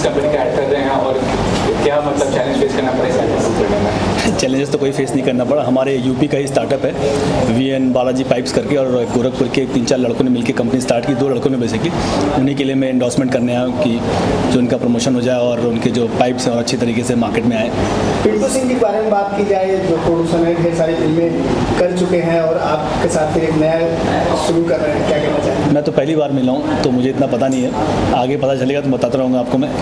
Company का add कर रहे हैं और क्या मतलब चैलेंज फेस करना पड़ेगा? चैलेंजेस तो कोई फेस नहीं करना पड़ा। हमारे यूपी का ही स्टार्टअप है वीएन बालाजी पाइप्स करके, और गोरखपुर के 3-4 लड़कों ने मिलकर कंपनी स्टार्ट की, 2 लड़कों ने बेसिकली। उन्हीं के लिए मैं एंडोर्समेंट करने आया कि जो उनका प्रमोशन हो जाए और उनके जो पाइप्स हैं और अच्छी तरीके से मार्केट में आए। पिंटू सिंह के बारे में बात की जाए, जो प्रोड्यूसर है, ढेर सारी फिल्में कर चुके हैं और आपके साथ फिर एक नया शुरू कर रहे हैं, क्या कहना चाहेंगे? मैं तो पहली बार मिला हूँ तो मुझे इतना पता नहीं है, आगे पता चलेगा तो बताता रहूँगा आपको मैं।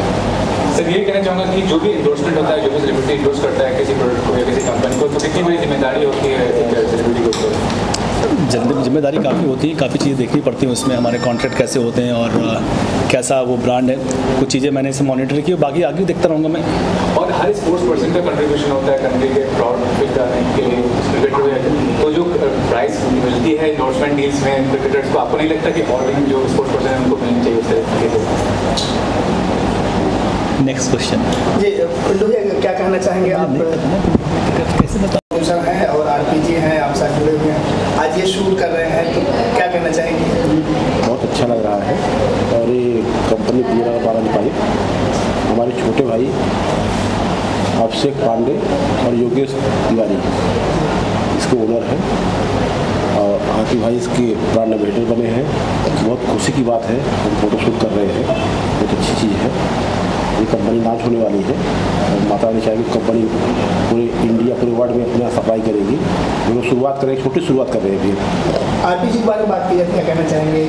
सर ये कहना चाहूँगा कि जो भी एंडोर्समेंट होता है, जो भी सेलिब्रिटी एंडोर्स करता है किसी प्रोडक्ट को या किसी कंपनी को, तो कितनी बड़ी जिम्मेदारी होती है सेलिब्रिटी को? जिम्मेदारी काफ़ी होती है, काफ़ी चीज़ें देखनी पड़ती हैं उसमें, हमारे कॉन्ट्रैक्ट कैसे होते हैं और कैसा वो ब्रांड है। कुछ चीज़ें मैंने इसे मॉनिटर की, बाकी आगे देखता रहूँगा मैं। और हर स्पोर्ट्स पर्सन का कंट्रीब्यूशन होता है कंट्री के प्राउड करने के लिए क्रिकेटर, तो जो प्राइस मिलती है एंडोर्समेंट डील्स में क्रिकेटर्स को, आपको नहीं लगता कि और भी जो स्पोर्ट्स पर्सन है उनको मिलनी चाहिए उस तरह के? नेक्स्ट क्वेश्चन जी पिंटू जी, क्या कहना चाहेंगे आप? कैसे बताओ? प्रोड्यूसर हैं और आरपीजी हैं, आप साथ जुड़े हुए हैं, आज ये शूट कर रहे हैं, तो क्या कहना चाहेंगे? बहुत अच्छा लग रहा है। और ये कंपनी वीएन बालाजी पाइप, हमारे छोटे भाई अभिषेक पांडे और योगेश तिवारी इसके ओनर हैं, और आके भाई इसके ब्रांड एम्बेसडर बने हैं। बहुत खुशी की बात है, हम फोटोशूट कर रहे हैं, बहुत अच्छी चीज़ है। ये कंपनी लॉन्च होने वाली है और माता रानी चाहेगी कंपनी पूरे इंडिया, पूरे वर्ल्ड में अपना सप्लाई करेगी। हम लोग शुरुआत करेंगे, छोटी शुरुआत कर रहे हैं फिर। आरपीजी के बारे में बात की जाए, क्या कहना चाहेंगे?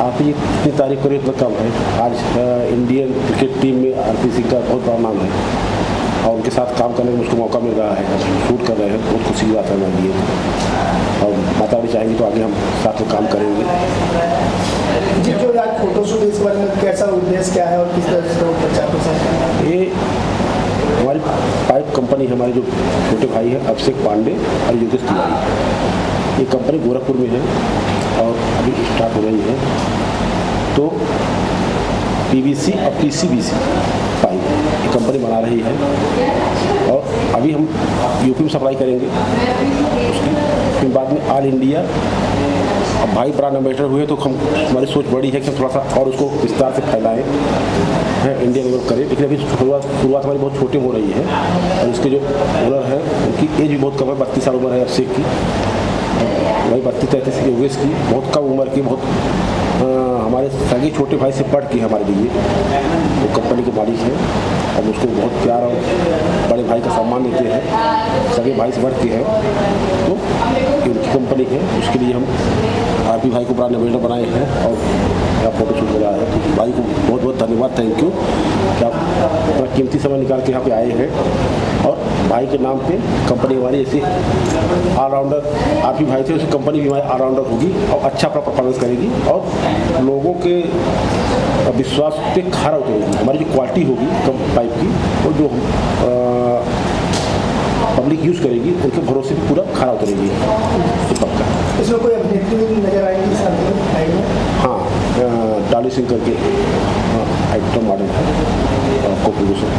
आप ये इतनी तारीफ करें तो कम है। आज इंडियन क्रिकेट टीम में आरपीसी का बहुत बड़ा नाम है और उनके साथ काम करने में मुझको मौका मिल रहा है, शूट कर रहे हैं, बहुत खुशी की बात है हमारे लिए। और माता रानी चाहेंगी तो आगे हम साथ में काम करेंगे। जी, जो आज फोटोशूट, इस बारे में कैसा उद्देश्य क्या है और किस तरह से प्रचार प्रसार? ये हमारी पाइप कंपनी, हमारे जो छोटे भाई हैं अभिषेक पांडे और योगेश तिवारी, ये कंपनी गोरखपुर में है और अभी स्टार्ट हो रही है। तो पीवीसी और पीसीबीसी पाइप ये कंपनी बना रही है और अभी हम यूपी में सप्लाई करेंगे उसकी, फिर बाद में ऑल इंडिया। अब भाई ब्रांड एम्बेसडर हुए तो हमारी सोच बड़ी है कि हम थोड़ा सा और उसको विस्तार से फैलाएं, है इंडिया लेवल करें। लेकिन अभी शुरुआत हमारी बहुत छोटी हो रही है और इसके जो ओनर हैं उनकी एज भी बहुत कम है, 32 साल उम्र है अभिषेक की, वही 32-33 की योगेश की, बहुत कम उम्र की, बहुत हमारे सगे छोटे भाई से बढ़ के हमारे लिए वो कंपनी के मालिक हैं। हम उसको बहुत प्यार और बड़े भाई का सम्मान देते हैं, सगे भाई से बढ़ के हैं। तो ये उनकी कंपनी है, उसके लिए हम आरपी भाई को ब्रांड एम्बेसडर बनाए हैं और यहाँ फोटो शूट हो रहा है। तो भाई को बहुत बहुत धन्यवाद, थैंक यू कि आप अपना कीमती समय निकाल के यहाँ पे आए हैं। और भाई के नाम पे कंपनी हमारी ऐसे ऑलराउंडर, आरपी भाई थे, उसी कंपनी भी हमारी ऑलराउंडर होगी और अच्छा अपना परफॉर्मेंस करेगी और लोगों के विश्वास पे खरा उतरेगी। हमारी जो क्वालिटी होगी पाइप की और जो पब्लिक यूज़ करेगी उनके भरोसे पे पूरा खरा उतरेगी, तो पक्का। इसमें कोई अभिनेत्री नजर आएगी साथ में? हाँ, डाली सिंह करके आइटम मॉडल है, को प्रोड्यूसर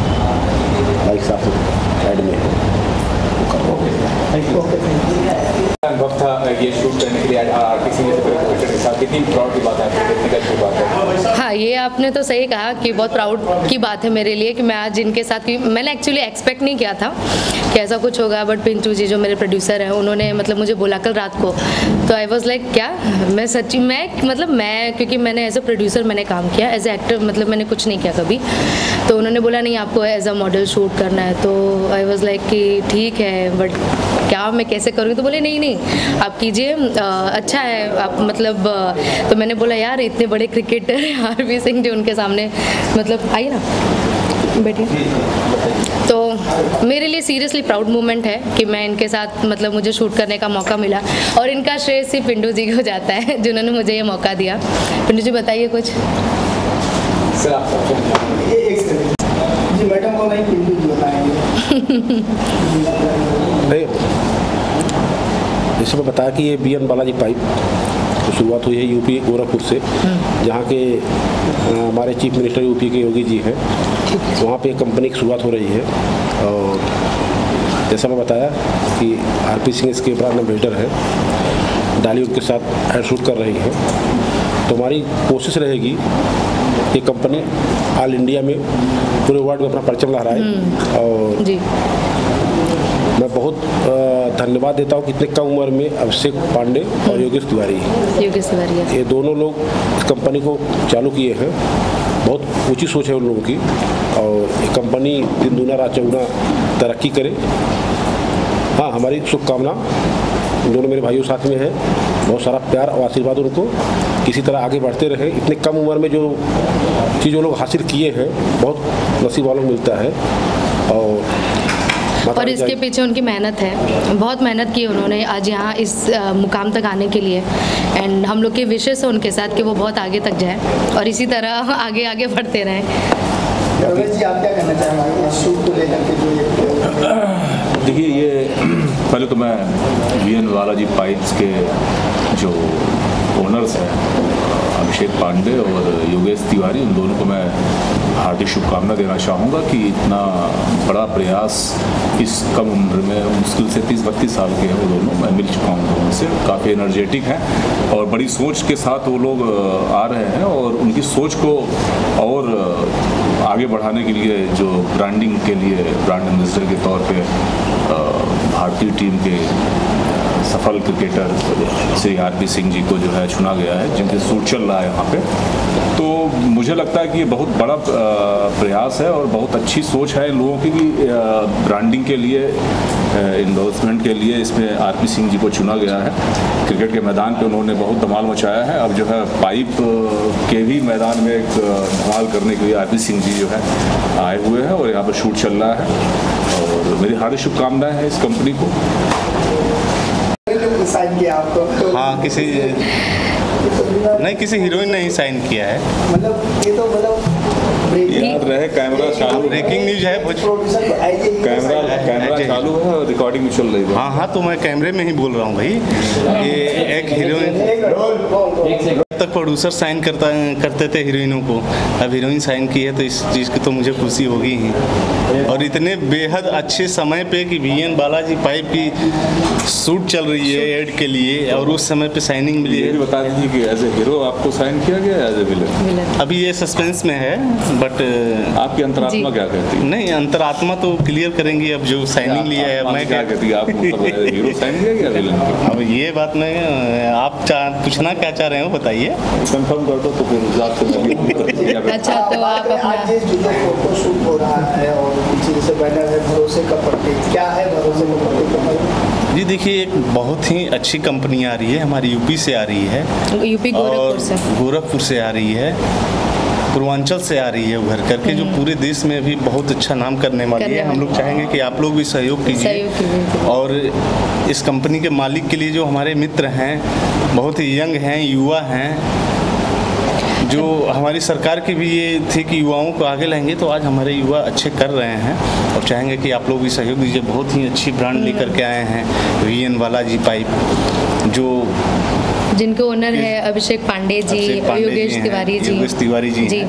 लाइक साहब से ऐड में है, वो कर रहा है। अनुभव था ये शूट करने के लिए आरपीसी के साथ, कितनी प्राउड की बात है, कितनी गर्व की बात है? हाँ, ये आपने तो सही कहा कि बहुत प्राउड की बात है मेरे लिए कि मैं आज इनके साथ, मैंने एक्चुअली एक्सपेक्ट नहीं किया था कि ऐसा कुछ होगा, बट पिंटू जी जो मेरे प्रोड्यूसर हैं उन्होंने मतलब मुझे बोला कल रात को, तो आई वॉज लाइक क्या मैं सच्ची मैं क्योंकि मैंने एज अ प्रोड्यूसर मैंने काम किया, एज ए एक्टर मतलब मैंने कुछ नहीं किया कभी। तो उन्होंने बोला नहीं आपको एज अ मॉडल शूट करना है, तो आई वॉज लाइक कि ठीक है, बट क्या मैं कैसे करूँगी? तो बोले नहीं आप कीजिए, अच्छा है आप मतलब। तो मैंने बोला यार इतने बड़े क्रिकेटर आरपी सिंह जो उनके सामने मतलब आइए ना बैठिए। तो मेरे लिए सीरियसली प्राउड मोमेंट है कि मैं इनके साथ मतलब मुझे शूट करने का मौका मिला और इनका श्रेय सिर्फ पिंटू जी को जाता है जिन्होंने मुझे ये मौका दिया। पिंटू जी बताइए कुछ। जी मैडम को नहीं, पिंटू जी बताएंगे। जैसे मैं बताया कि ये वीएन बालाजी पाइप तो शुरुआत हुई है यूपी गोरखपुर से, जहाँ के हमारे चीफ मिनिस्टर यूपी के योगी जी हैं, वहाँ पे कंपनी की शुरुआत हो रही है। और जैसा मैं बताया कि आरपी सिंह इसके ब्रांड एम्बेसडर है, डाली उनके साथ एड शूट कर रही है। तो हमारी कोशिश रहेगी ये कंपनी ऑल इंडिया में पूरे वर्ल्ड में अपना परचम लहराए। और जी मैं बहुत धन्यवाद देता हूँ कि इतने कम उम्र में अभिषेक पांडे और योगेश तिवारी ये दोनों लोग इस कंपनी को चालू किए हैं। बहुत ऊंची सोच है उन लोगों की और ये कंपनी दिन दूना रात चौगुना तरक्की करे। हाँ, हमारी शुभकामना दोनों मेरे भाइयों साथ में है। बहुत सारा प्यार और आशीर्वाद उनको, किसी तरह आगे बढ़ते रहे। इतने कम उम्र में जो चीज़ वो लोग हासिल किए हैं बहुत नसीब वालों को मिलता है। और इसके पीछे उनकी मेहनत है, बहुत मेहनत की उन्होंने आज यहाँ इस मुकाम तक आने के लिए। एंड हम लोग के विशेष है उनके साथ कि वो बहुत आगे तक जाए और इसी तरह आगे आगे बढ़ते रहें। जी, आप क्या कहना चाहेंगे इस शूट को लेकर के? जो देखिए, ये पहले तो मैं वीएन बालाजी पाइप्स के जो ओनर्स हैं अभिषेक पांडे और योगेश तिवारी, उन दोनों को मैं हार्दिक शुभकामना देना चाहूँगा कि इतना बड़ा प्रयास इस कम उम्र में, मुश्किल से 30-32 साल के हैं वो दोनों, मैं मिल चुका हूँ दोनों से, काफ़ी एनर्जेटिक हैं और बड़ी सोच के साथ वो लोग आ रहे हैं। और उनकी सोच को और आगे बढ़ाने के लिए जो ब्रांडिंग के लिए ब्रांड एम्बेसडर के तौर पे भारतीय टीम के सफल क्रिकेटर श्री आरपी सिंह जी को जो है चुना गया है, जिनके सूट चल रहा है यहाँ पे। तो मुझे लगता है कि ये बहुत बड़ा प्रयास है और बहुत अच्छी सोच है इन लोगों की कि ब्रांडिंग के लिए, इंडोर्समेंट के लिए इसमें आरपी सिंह जी को चुना गया है। क्रिकेट के मैदान पे उन्होंने बहुत धमाल मचाया है। अब जो है पाइप के भी मैदान में एक धमाल करने के लिए आरपी सिंह जी जो है आए हुए हैं और यहाँ पर शूट चल रहा है। और मेरी हार्दिक शुभकामनाएं हैं इस कंपनी को। साइन किया आपको? हाँ, किसी हीरोइन ने ही साइन किया है। मतलब ये तो यार रहे कैमरा चालू, ब्रेकिंग न्यूज है। कैमरा चालू है और रिकॉर्डिंग भी चल रही है। हाँ, तो मैं कैमरे में ही बोल रहा हूँ भाई। ये एक हीरोइन तक प्रोड्यूसर साइन करते थे हीरोइनों को, अब हीरोइन साइन की है तो इस चीज़ की तो मुझे खुशी होगी ही। और इतने बेहद अच्छे समय पे कि वीएन बालाजी पाइप की शूट चल रही है एड के लिए और उस समय पे साइनिंग मिली है। बता दीजिए कि एज ए हीरो आपको साइन किया गया एज ए विलन? अभी ये सस्पेंस में है, बट आपकी अंतरात्मा क्या कहती है? नहीं, अंतरात्मा तो क्लियर करेंगे। अब जो साइनिंग लिया है, मैं क्या कहती है? आप हीरो साइन किया गया विलन? अब ये बात नहीं, आप पूछना क्या चाह रहे हो बताइए। कंफर्म कर दो तो फिर अच्छा, तो आप आज जो फोटो शूट हो रहा है और पीछे जैसे बैनर है भरोसे का प्रतीक, क्या है भरोसे का प्रतीक? जी देखिए, एक बहुत ही अच्छी कंपनी आ रही है, हमारी यूपी से आ रही है, यूपी गोरखपुर से आ रही है, पूर्वांचल से आ रही है उभर करके, जो पूरे देश में भी बहुत अच्छा नाम करने वाली है। हम लोग चाहेंगे कि आप लोग भी सहयोग कीजिए। और इस कंपनी के मालिक के लिए जो हमारे मित्र हैं, बहुत ही यंग हैं, युवा हैं, जो हमारी सरकार की भी ये थी कि युवाओं को आगे लाएंगे, तो आज हमारे युवा अच्छे कर रहे हैं और चाहेंगे कि आप लोग भी सहयोग दीजिए। बहुत ही अच्छी ब्रांड लेकर के आए हैं वीएन बालाजी पाइप, जिनके ओनर है अभिषेक पांडे जी, योगेश तिवारी जी।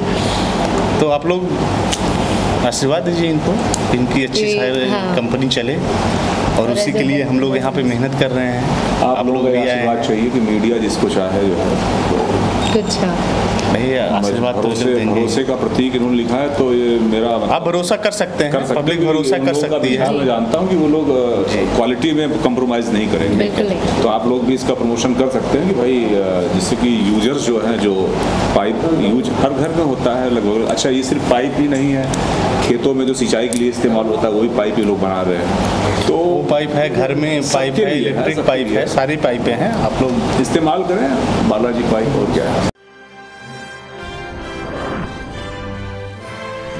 तो आप लोग आशीर्वाद दीजिए इनको, इनकी अच्छी कंपनी चले और उसी के लिए हम लोग यहाँ पे मेहनत कर रहे हैं। आप लोगों को आशीर्वाद चाहिए कि मीडिया जिसको चाहे जो है भैया आशीर्वाद तो भरोसे का प्रतीक इन्होंने लिखा है, तो ये मेरा आप भरोसा कर सकते हैं, पब्लिक भरोसा कर सकती है। मैं जानता हूँ कि वो लोग क्वालिटी में कंप्रोमाइज नहीं करेंगे, तो आप लोग भी इसका प्रमोशन कर सकते हैं कि भाई जिससे कि यूजर्स जो हैं, जो पाइप यूज हर घर में होता है लगभग। अच्छा, ये सिर्फ पाइप ही नहीं है, खेतों में जो सिंचाई के लिए इस्तेमाल होता है वही पाइप ये लोग बना रहे हैं। तो वो पाइप है, घर में पाइप है, इलेक्ट्रिक पाइप है, सारी पाइपें हैं, आप लोग इस्तेमाल करें बालाजी पाइप। और क्या है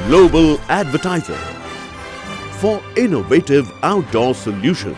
Global Advertiser for innovative outdoor solutions.